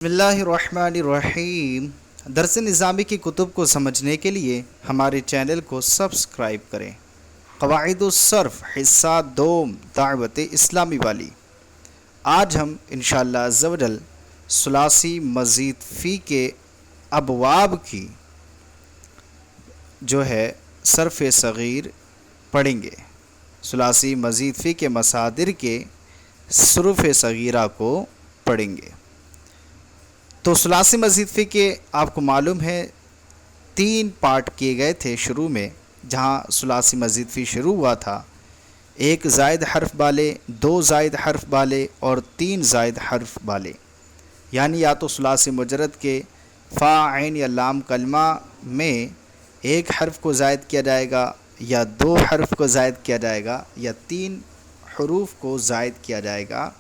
بسم اللہ الرحمن الرحیم۔ درس نظامی کی کتب کو سمجھنے کے لیے ہمارے چینل کو سبسکرائب کریں۔ قواعد الصرف حصہ دوم، دعوت اسلامی والی۔ آج ہم انشاءاللہ عز و جل ثلاثی مزید فی کے ابواب کی جو ہے صرف صغیر پڑھیں گے۔ ثلاثی مزید فی کے مصادر کے صرف صغیرہ کو پڑھیں گے۔ تو ثلاثی مزید فی کے آپ کو معلوم ہے 3 پارٹ کیے گئے تھے شروع میں، جہاں ثلاثی مزید فی شروع ہوا تھا 1 زائد حرف والے، 2 زائد حرف والے اور 3 زائد حرف والے، یعنی یا تو ثلاثی مجرد کے فا عین یا لام کلمہ میں 1 حرف کو زائد کیا جائے گا، یا 2 حرف کو زائد کیا جائے گا، یا 3 حروف کو زائد کیا جائے گا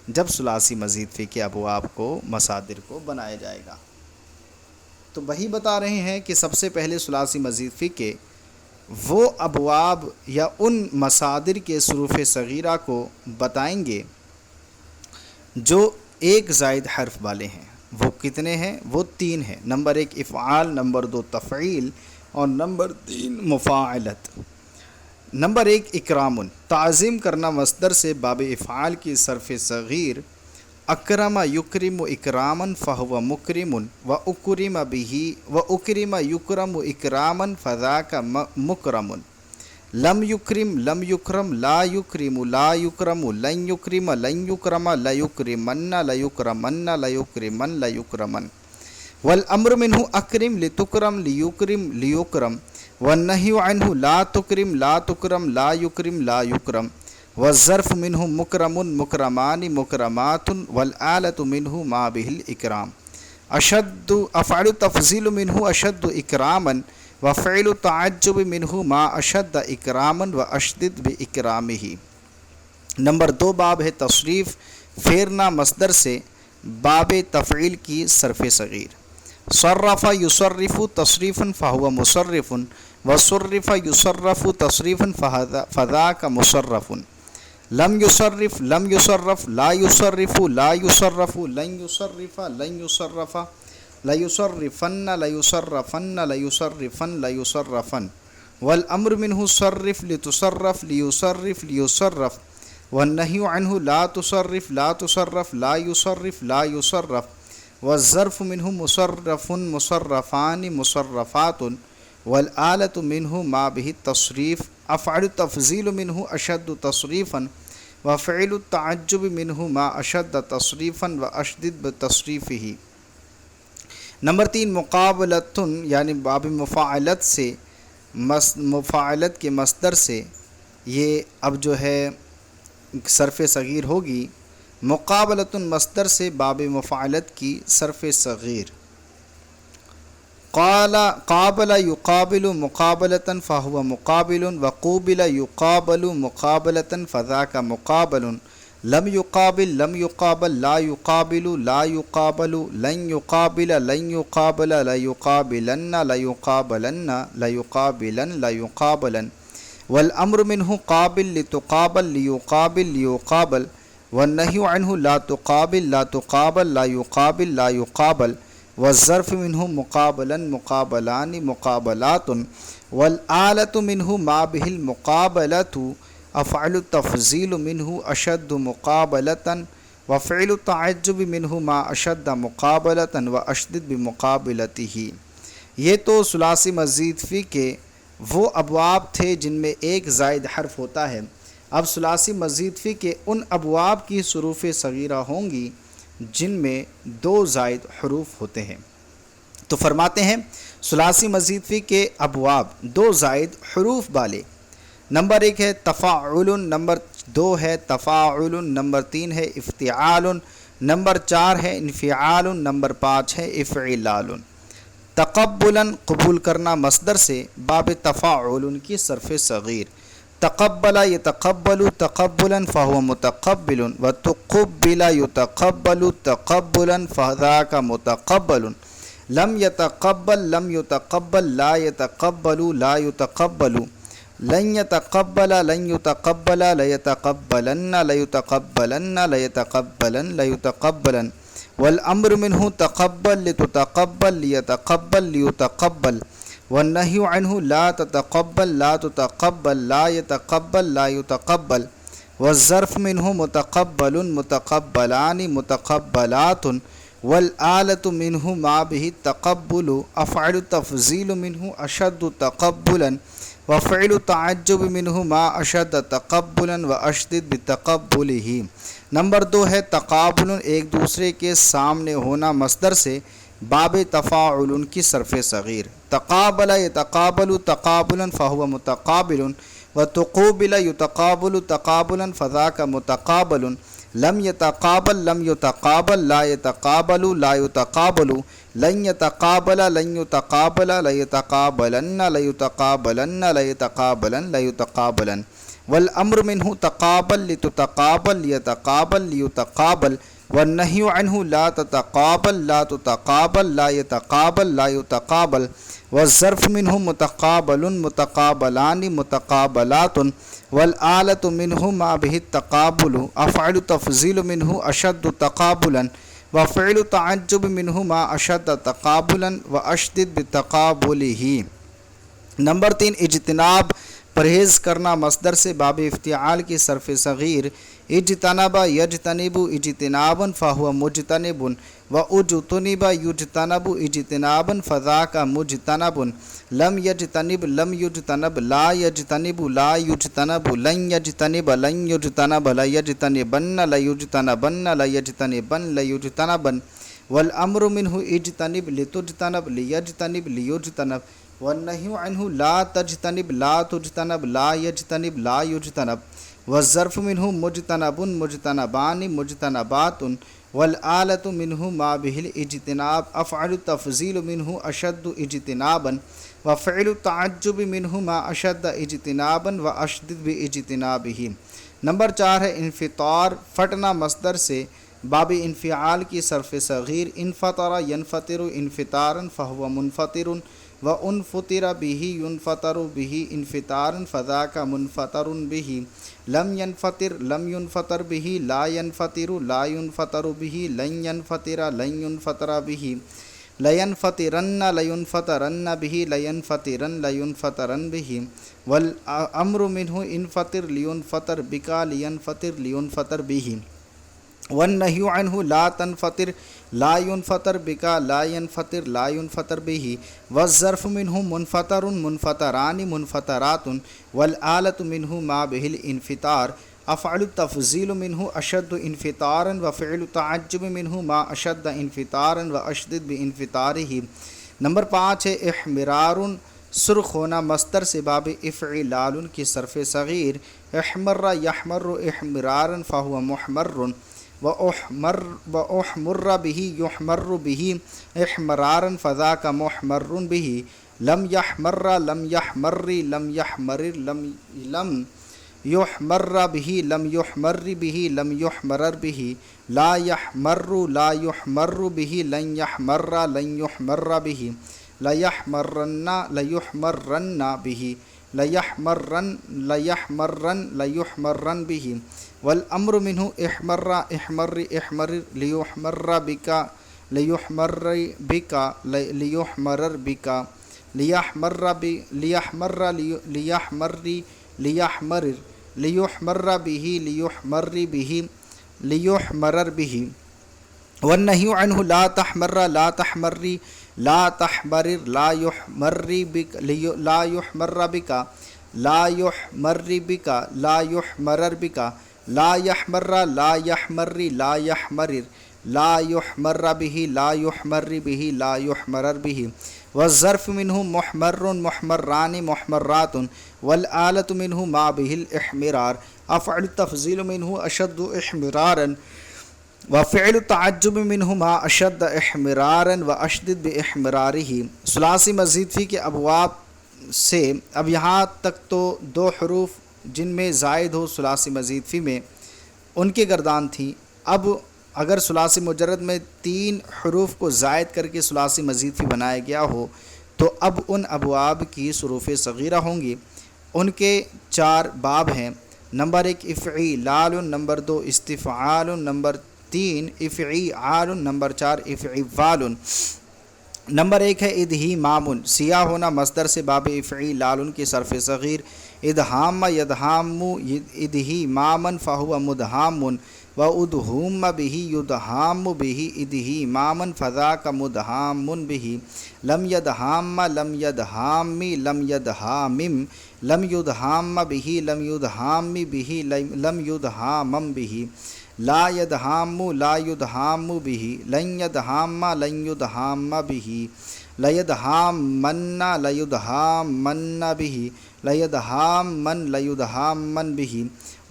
جب ثلاثی مزید فی کے ابواب کو مصادر کو بنایا جائے گا۔ تو وہی بتا رہے ہیں کہ سب سے پہلے ثلاثی مزید فی کے وہ ابواب یا ان مصادر کے حروف صغیرہ کو بتائیں گے جو 1 زائد حرف والے ہیں۔ وہ کتنے ہیں؟ وہ 3 ہیں۔ نمبر 1 افعال، نمبر 2 تفعیل اور نمبر 3 مفاعلت۔ نمبر 1 اکرام، تعظیم کرنا مصدر سے باب افعال کی صرف صغیر اکرم یکرم اکراما فہو مکرم و اکرم به و اکرم یکرم اکراما فذاک مکرم، لم یکرم لم یکرم لا یکرم لا یکرم لن یکرم لن یکرم لیکرمن لیکرمن لیکرمن لیکرمن، والامر منہ اکرم لتکرم لیکرم لیکرم، والنہی عنہ لا تکرم لا تکرم لا یکرم لا یکرم، والظرف منہ مکرم مکرمان مکرمات، والآلۃ منہ ما بہ الاکرام، اشد افعل تفضیل منہ اشد اکراما، وفعل تعجب منہ ما اشد اکراما واشدد باکرامہ۔ نمبر 2 باب ہے تصریف، پھیرنا مصدر سے باب تفعیل کی صرف صغیر۔ صرف یصرف تصریفا فہو مصرف، وصرف یصرف تصریفا فذاک مصرف، لم یصرف لم یصرف لا یصرف لا یصرف لن یصرف لن یصرف لیصرفن لیصرفن لیصرفن لیصرفن، والامر منہ صرف لتصرف لیصرف لیصرف، والنہی عنہ لا تصرف لا تصرف لا یصرف لا یصرف، والظرف منہ مصرف مصرفان مصرفات، والآلۃ منہ ما بہ التصریف، افعل تفضیل منہ اشد تصریفا، وفعل التعجب منہ ما اشد تصریفا واشدد بتصریفہ۔ نمبر 3 مقابلۃ، یعنی باب مفاعلت سے مفاعلت کے مصدر سے یہ اب جو ہے صرف صغیر ہوگی۔ مقابلۃ مصدر سے باب مفاعلت کی صرف صغیر۔ قابل یقابل مقابلۃ فہو مقابل، وقوبل یقابل مقابلۃ فذاک مقابل، لم یقابل لم یقابل لا یقابل لا یقابل لن یقابل لن یقابل لیقابلن لیقابلن لیقابلن لیقابلن، والامر منہ قابل لتقابل لیقابل لیقابل، والنہی عنہ لا تقابل لا تقابل لا یقابل لا یقابل، والظرف منہ مقابلا مقابلان مقابلات، والآلۃ منہ ما بہ المقابلۃ، افعل التفضیل منہ اشد مقابلۃ، وفعل التعجب منہ ما اشد مقابلۃ واشدد بمقابلتہ۔ یہ تو ثلاثی مزید فی کے وہ ابواب تھے جن میں 1 زائد حرف ہوتا ہے۔ اب ثلاثی مزید فی کے ان ابواب کی حروف صغیرہ ہوں گی جن میں 2 زائد حروف ہوتے ہیں۔ تو فرماتے ہیں ثلاثی مزید فی کے ابواب 2 زائد حروف والے۔ نمبر 1 ہے تفاعل، نمبر 2 ہے تفاعل، نمبر 3 ہے افتعال، نمبر 4 ہے انفعال، نمبر 5 ہے افعلال۔ تقبلا قبول کرنا مصدر سے باب تفاعل کی صرف صغیر۔ تقبل یتقبل تقبلا فهو متقبل، وتقبل یتقبل تقبلا فذاک متقبل، لم یتقبل لم یتقبل لا یتقبل لا یتقبل، لن یتقبل لن یتقبل لیتقبلن لیتقبلن لیتقبلن لیتقبلن، والامر منه تقبل لتتقبل ليتقبل ليتقبل، والنهي عنه لا تتقبل لا تتقبل لا يتقبل لا يتقبل، والظرف منه متقبل متقبلان متقبلات، والآلة منه ما به التقبل، أفعل التفضيل منه أشد تقبلا، وفعل التعجب منه ما أشد تقبلا وأشدد بتقبله۔ نمبر 2 ہے تقابل، ایک دوسرے کے سامنے ہونا، مصدر سے باب تفاعل کی صرف صغیر۔ تقابل يتقابل تقابلا فهو متقابل، وتقوبل يتقابل تقابلا فذاك متقابل، لم يتقابل لم يتقابل لا يتقابل لا يتقابل، لن يتقابل لن يتقابل لا يتقابلن لا يتقابلن لا يتقابلن لا يتقابلن، والامر منه تقابل لتتقابل ليتقابل ليتقابل، والنهي عنه لا تتقابل لا تتقابل لا يتقابل لا يتقابل، والظرف منه متقابل متقابلان متقابلات، والآلة منه ما به التقابل، أفعل تفضيل منه أشد تقابلا، وفعل تعجب منه ما أشد تقابلا وأشدد بتقابله۔ نمبر 3 اجتناب، پرہیز کرنا، مصدر سے باب افتعال کی صرف صغیر۔ اجتنب یجتنب اجتنابا فهو مجتنب، واجتنب یجتنب اجتنابا فذاك مجتنب، لم یجتنب لم یجتنب لا یجتنب لا یجتنب، لن یجتنب لن یجتنب لا یجتنبن لا یجتنبن لا یجتنبن لا یجتنبن، والامر منه اجتنب لتجتنب لیجتنب لیجتنب، والنهي عنه لا تجتنب لا تجتنب لا يجتنب لا يجتنب، والظرف منه مجتنب مجتنبان مجتنبات، والآلة منه ما به الاجتناب، أفعل التفضيل منه أشد اجتنابا، وفعل التعجب منه ما أشد اجتنابا وأشدد باجتنابه۔ نمبر 4 ہے انفطار، پھٹنا، مصدر سے باب انفعال کی صرف صغیر۔ انفطر ينفطر انفطارا فهو منفطر، وانفطر به ينفطر به انفطارا فذاك منفطر به، لم ينفطر لم ينفطر به لا ينفطر لا ينفطر به، لن ينفطر لن ينفطر به، لينفطرن لينفطرن به لينفطرن لينفطرن به، والامر منه انفطر لينفطر بك لينفطر لينفطر به، والنهي عنه لا تنفطر لا ينفطر بك لا ينفطر لا ينفطر به، والظرف منه منفطر منفطران منفطرات، والآلة منه ما به الانفطار، أفعل التفضيل منه أشد انفطارا، وفعل تعجب منه ما أشد انفطارا وأشدد بانفطاره۔ نمبر 5 ہے احمرار، سرخ ہونا، مصدر سے باب افعلال کی صرف صغیر۔ احمر يحمر احمرارا فهو محمر، وأحمر به يحمر به احمرارا فذاك محمر به، لم يحمر لم يحمر لم يحمر لم يحمر به لم يحمر به لم يحمرر به، لا يحمر لا يحمر به لن يحمر لن يحمر به، لا يحمرن لا يحمرن به، لا يحمرن لا يحمرن لا يحمرن به، والامر منه احمر احمر احمر ليحمر بك ليحمر بك ليحمرر بك، ليحمر ليحمر ليحمر ليحمرر ليحمر به ليحمر به ليحمرر به، والنهي عنه لا تحمر لا تحمري لا تحمرر لا يحمر بك لا يحمر بك لا يحمر بك لا يحمرر بك، لا يحمر لا يحمر لا يحمرر لا يحمر به لا يحمر به لا يحمرر به، والظرف منه محمر محمران محمرات، والآلة منه ما به الاحمرار، أفعل التفضيل منه أشد احمرارا، وفعل التعجب منه ما أشد احمرارا وأشدد باحمراره۔ ثلاثی مزید فی کے ابواب سے اب یہاں تک تو 2 حروف جن میں زائد ہو ثلاثی مزید فی میں ان کی گردان تھی۔ اب اگر ثلاثی مجرد میں 3 حروف کو زائد کر کے ثلاثی مزید فی بنایا گیا ہو تو اب ان ابواب کی حروف صغیرہ ہوں گی۔ ان کے 4 باب ہیں۔ نمبر 1 افعیلال، نمبر 2 استفعال، نمبر 3 افعیعال، نمبر 4 افعوال۔ نمبر 1 ہے ادہیمام، سیاہ ہونا، مصدر سے باب افعیلال کی صرف صغیر، ادہام یدہام ادہیمامن فہو مدہام، و ادہوم بہ یدہام بہ ادہیمامن فذاک مدہام بہ، لم یدہام لم یدہامی لم یدہامم، لم یدہام بہ لم یدہام بہ لم یدہامم بہ، لا یدہام لا یدہام بہ، لن یدہام لن یدہام بہ، لیدہامن لیدہامن بہ، لیدہامن لیدہامن بہ،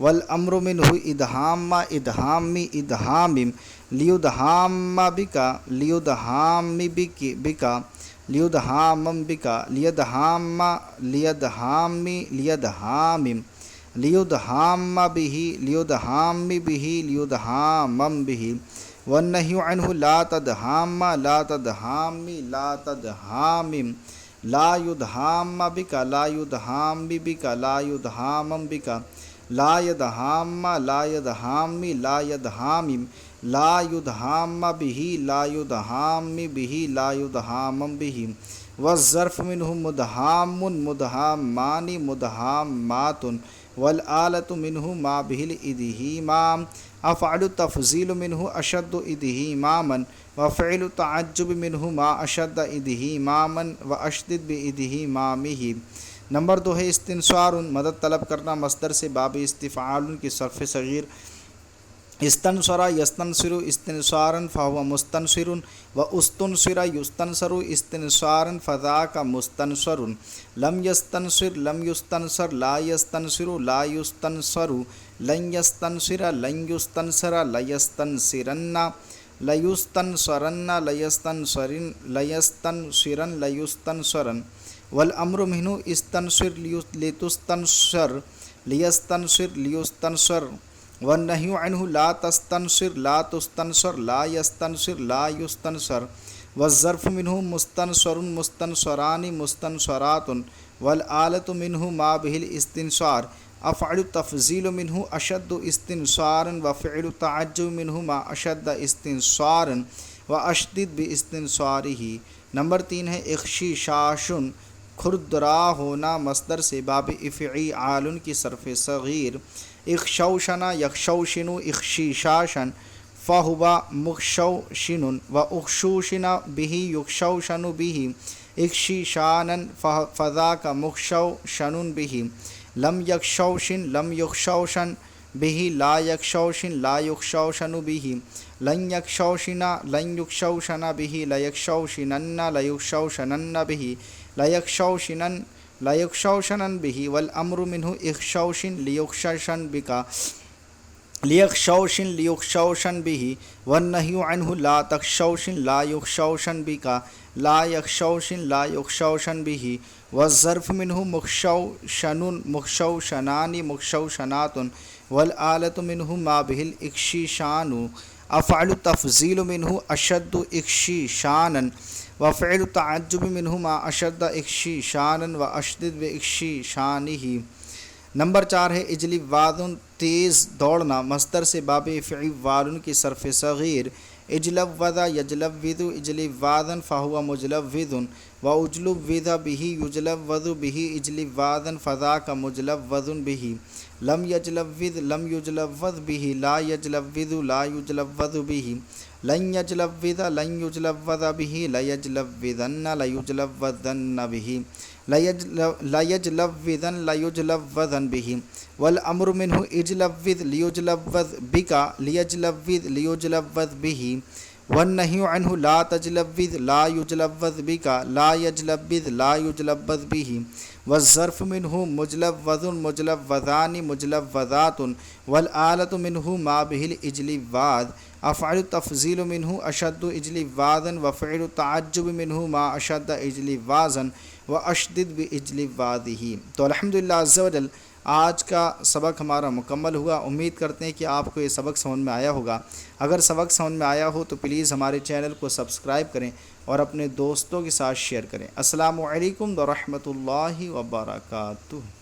والامر منہ ادہام ادہام ادہامم، لیدہام بکا لیدہام بکا لیدہامم بکا، لیدہام لیدہام لیدہامم، لیدہام بہ لیدہام بہ لیدہامم بہ، والنہی عنہ لا تدہام لا تدہام لا تدہامم، لا یدہام بکا لا یدہام بکا لا یدہامم بکا، لا یدہام لا یدہام لا یدہامم، لا یدہام بہ لا یدہام بہ لا یدہامم بہ، والظرف منہ مدہام مدہامان مدہامات، والآلۃ منہ ما بہ الادہیمام، افعل التفضیل منہ اشد ادہیماما، وفعل التعجب منہ ما اشد ادہیماما واشدد بادہیمامہ۔ نمبر 2 ہے استنصار، مدد طلب کرنا، مصدر سے باب استفعال کی صرف صغیر، استنصر یستنصر استنصارا فهو مستنصر، واستنصر یستنصر استنصارا فذاک مستنصر، لم یستنصر لم یستنصر لا یستنصر لا یستنصر، لن یستنصر لن یستنصر لیستنصرن لیستنصرن لیستنصرن لیستنصرن لیستنصرن، والامر منہ استنصر لتستنصر لیستنصر لیستنصر، والنہی عنہ لا تستنصر لا تستنصر لا یستنصر لا یستنصر، والظرف منہ مستنصر مستنصران مستنصرات، والآلۃ منہ ما بہ الاستنصار، افعل التفضیل منہ اشد استنصارا، وفعل التعجب منہ ما اشد استنصارا، واشدد باستنصارہ۔ نمبر 3 ہے اخشیشاش، کھردرا ہونا، مصدر سے باب افعیعال کی صرف صغیر، اخشوشن یخشوشن اخشیشاشا فہو مخشوشن، واخشوشن بہ یخشوشن بہ اخشیشانا فذاک مخشوشن بہ، لم یخشوشن لم یخشوشن بہ لا یخشوشن لا یخشوشن بہ، لن یخشوشن لن یخشوشن بہ لیخشوشنن لیخشوشنن بہ، لیخشوشنن لیخشوشنن بہ، والامر منہ اخشوشن لیخشوشن بکا لیخشوشن لیخشوشن بہ، والنہی عنہ لا تخشوشن لا یخشوشن بکا لا یخشوشن لا یخشوشن بہ، والظرف منہ مخشوشن مخشوشنان مخشوشنات، والآلۃ منہ ما بہ الاخشیشان، افعل التفضیل منہ اشد اخشیشانا، وفعل التعجب منہ ما اشد اخشیشانا، واشدد باخشیشانہ۔ نمبر 4 ہے اجلواد، تیز دوڑنا، مصدر سے باب فعوال کی صرف صغیر، اجلود یجلود اجلوادا فہو مجلود، واجلود بہ یجلود بہ اجلوادا فذاک مجلود بہ، لم یجلود لم یجلود بہ لا یجلود لا یجلود بہ، لن یجلود لن یجلود بہ لیجلودن لیجلودن بہ، لیجلودن لیجلودن بہ، والامر منہ اجلود لیجلود بکا لیجلود لیجلود بہ، والنہی عنہ لا تجلود لا یجلود بکا لا یجلود لا یجلود بہ، والظرف منہ مجلود مجلودان مجلودات، والآلۃ منہ ما بہ الاجلواد، افعل التفضیل منہ اشد اجلوادا، وفعل التعجب منہ ما اشد اجلوازا، واشدد باجلوادہ۔ تو الحمدللہ عز و جل آج کا سبق ہمارا مکمل ہوا۔ امید کرتے ہیں کہ آپ کو یہ سبق سمجھ میں آیا ہوگا۔ اگر سبق سمجھ میں آیا ہو تو پلیز ہمارے چینل کو سبسکرائب کریں اور اپنے دوستوں کے ساتھ شیئر کریں۔ السلام علیکم ورحمۃ اللہ وبرکاتہ۔